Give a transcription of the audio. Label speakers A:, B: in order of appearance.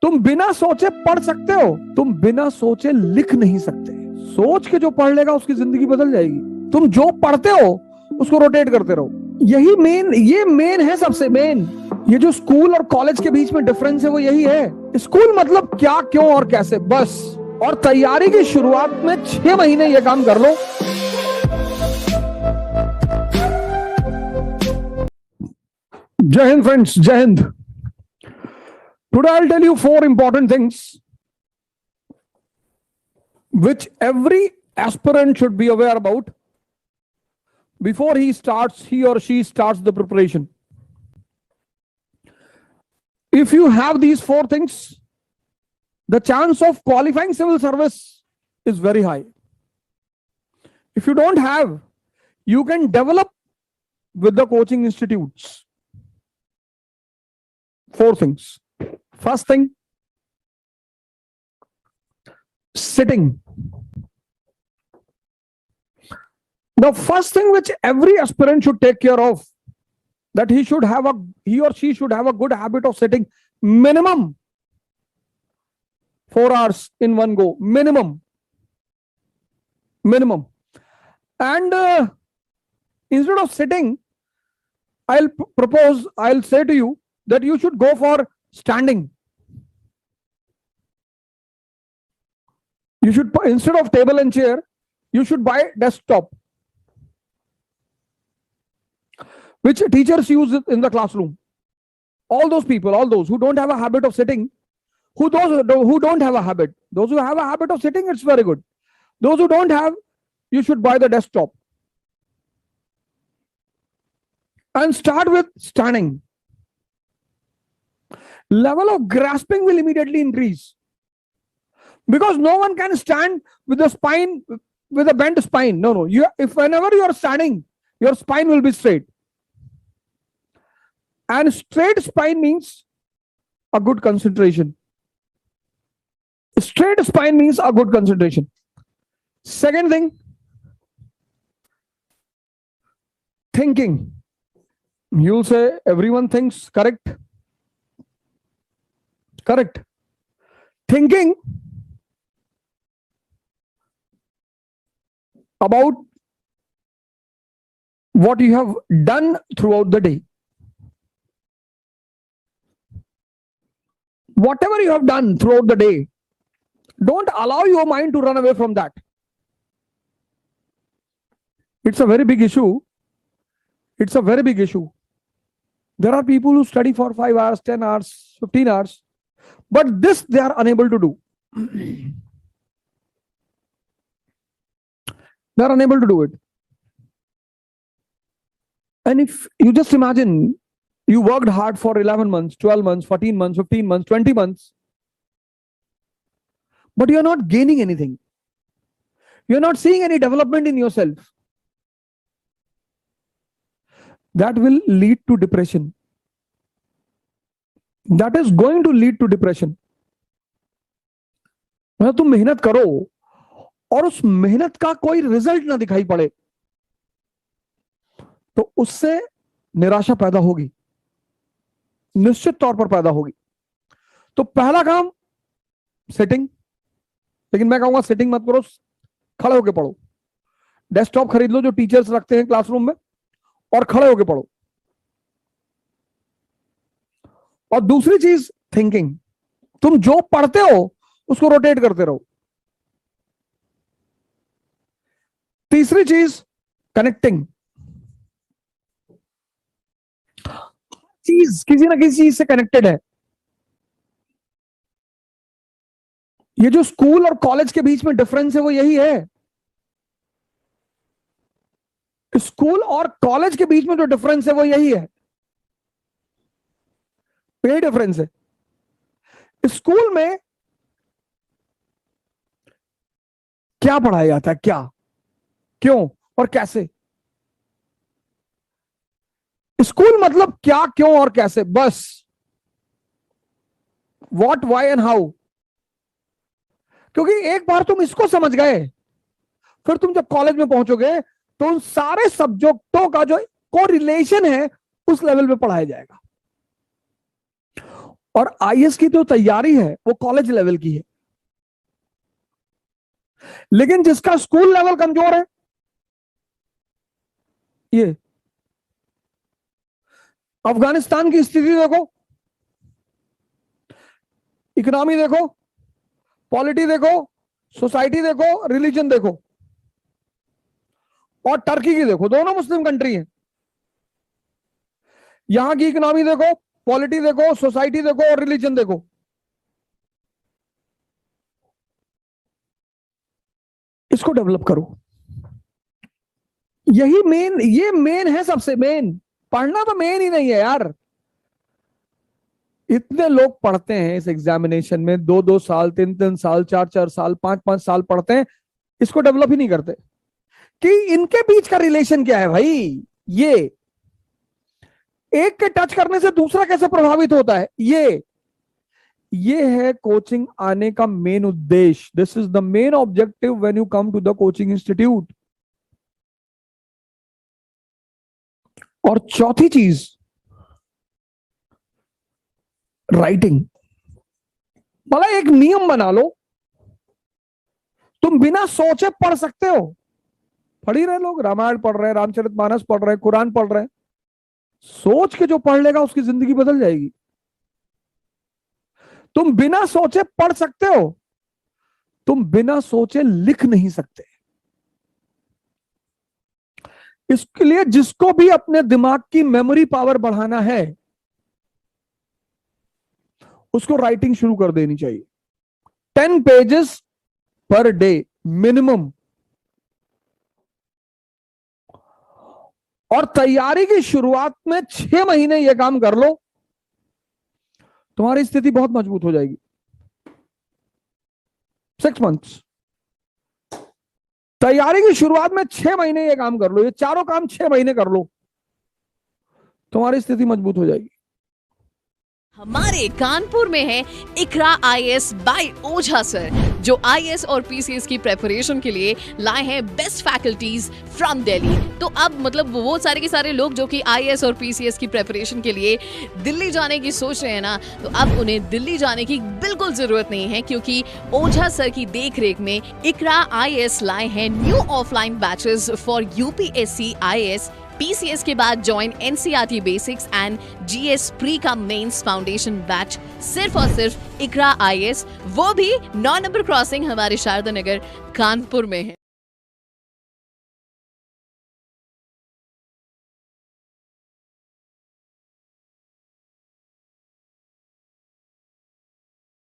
A: तुम बिना सोचे पढ़ सकते हो, तुम बिना सोचे लिख नहीं सकते। सोच के जो पढ़ लेगा उसकी जिंदगी बदल जाएगी। तुम जो पढ़ते हो उसको रोटेट करते रहो। यही मेन, ये मेन है, सबसे मेन। ये जो स्कूल और कॉलेज के बीच में डिफरेंस है वो यही है। स्कूल मतलब क्या, क्यों और कैसे, बस। और तैयारी की शुरुआत में 6 महीने ये काम कर लो। जय हिंद फ्रेंड्स, जय Hind. Today I'll tell you 4 important things which every aspirant should be aware about before he or she starts the preparation. If you have these 4 things, the chance of qualifying civil service is very high. If you don't have, you can develop with the coaching institutes. 4 things. First thing, sitting. The first thing which every aspirant should take care of, that he or she should have a good habit of sitting minimum 4 hours in one go, minimum. And instead of sitting, I'll say to you that you should go for standing. You should, instead of table and chair, you should buy desktop, which teachers use in the classroom. All those who don't have a habit of sitting, who don't have a habit, those who have a habit of sitting, it's very good. Those who don't have, you should buy the desktop and start with standing. Level of grasping will immediately increase, because no one can stand with a bent spine. No. Whenever you are standing, your spine will be straight. And straight spine means a good concentration. Straight spine means a good concentration. Second thing, thinking. You'll say everyone thinks, correct? Correct. Thinking about what you have done throughout the day. Whatever you have done throughout the day, don't allow your mind to run away from that. It's a very big issue. There are people who study for 5 hours, 10 hours, 15 hours, but this they are unable to do. They are unable to do it. And if you just imagine, you worked hard for 11 months, 12 months, 14 months, 15 months, 20 months, but you're not gaining anything. You're not seeing any development in yourself. That will lead to depression. That is going to lead to depression. मतलब तुम मेहनत करो और उस मेहनत का कोई result ना दिखाई पड़े, तो उससे निराशा पैदा होगी, निश्चित तौर पर पैदा होगी। तो पहला काम सिटिंग, लेकिन मैं कहूंगा सिटिंग मत करो, खड़े होके पढ़ो। डेस्कटॉप खरीद लो जो टीचर्स रखते हैं क्लासरूम में, और खड़े होके पढ़ो। और दूसरी चीज थिंकिंग, तुम जो पढ़ते हो उसको रोटेट करते रहो। तीसरी चीज कनेक्टिंग, चीज किसी ना किसी चीज से कनेक्टेड है। ये जो स्कूल और कॉलेज के बीच में डिफरेंस है वो यही है। स्कूल और कॉलेज के बीच में जो डिफरेंस है वो यही है, यही डिफरेंस है। स्कूल में क्या पढ़ाया जाता है, क्या, क्यों और कैसे। स्कूल मतलब क्या, क्यों और कैसे, बस। What, why and how. क्योंकि एक बार तुम इसको समझ गए, फिर तुम जब कॉलेज में पहुंचोगे तो उन सारे सब्जेक्टों का जो कोरिलेशन है उस लेवल पे पढ़ाया जाएगा। और आईएएस की जो तैयारी है वो कॉलेज लेवल की है, लेकिन जिसका स्कूल लेवल कमजोर है, ये अफगानिस्तान की स्थिति देखो, इकोनॉमी देखो, पॉलिटी देखो, सोसाइटी देखो, रिलीजन देखो, और टर्की की देखो, दोनों मुस्लिम कंट्री हैं। यहां की इकोनॉमी देखो, पॉलिटी देखो, सोसाइटी देखो और रिलीजन देखो। इसको डेवलप करो। यही मेन, ये मेन है, सबसे मेन। पढ़ना तो मेन ही नहीं है यार। इतने लोग पढ़ते हैं इस एग्जामिनेशन में, 2-2 साल, 3-3 साल, 4-4 साल, 5-5 साल पढ़ते हैं, इसको डेवलप ही नहीं करते कि इनके बीच का रिलेशन क्या है भाई। ये एक के टच करने से दूसरा कैसे प्रभावित होता है, ये है कोचिंग आने का मेन उद्देश्य। This is the main objective when you come to the coaching institute. और चौथी चीज, राइटिंग। मतलब एक नियम बना लो, तुम बिना सोचे पढ़ सकते हो। पढ़ ही रहे लोग, रामायण पढ़ रहे हैं, रामचरितमानस पढ़ रहे हैं, कुरान पढ़ रहे हैं। सोच के जो पढ़ लेगा उसकी जिंदगी बदल जाएगी। तुम बिना सोचे पढ़ सकते हो, तुम बिना सोचे लिख नहीं सकते। इसके लिए जिसको भी अपने दिमाग की मेमोरी पावर बढ़ाना है, उसको राइटिंग शुरू कर देनी चाहिए। 10 पेजेस पर डे मिनिमम। और तैयारी की शुरुआत में 6 महीने यह काम कर लो, तुम्हारी स्थिति बहुत मजबूत हो जाएगी। 6 मंथ्स तैयारी की शुरुआत में 6 महीने ये काम कर लो, ये चारों काम 6 महीने कर लो, तुम्हारी स्थिति मजबूत हो जाएगी।
B: हमारे कानपुर में है इकरा आईएएस बाय ओझा सर, जो आईएएस और पीसीएस की प्रेपरेशन के लिए लाए हैं बेस्ट फैकल्टीज फ्रॉम दिल्ली। तो अब मतलब वो सारे के सारे लोग जो कि आईएएस और पीसीएस की प्रेपरेशन के लिए दिल्ली जाने की सोच रहे हैं ना, तो अब उन्हें दिल्ली जाने की बिल्कुल जरूरत नहीं है, क्योंकि ओझा सर की देखरेख में इकरा आईएएस लाए हैं new offline batches for UPSC IAS PCS के बाद join NCERT basics and GS pre का मेंस फाउंडेशन बैच सिर्फ और सिर्फ इकरा आईएएस, वो भी 9 नंबर क्रॉसिंग हमारे शारदा नगर कानपुर में है।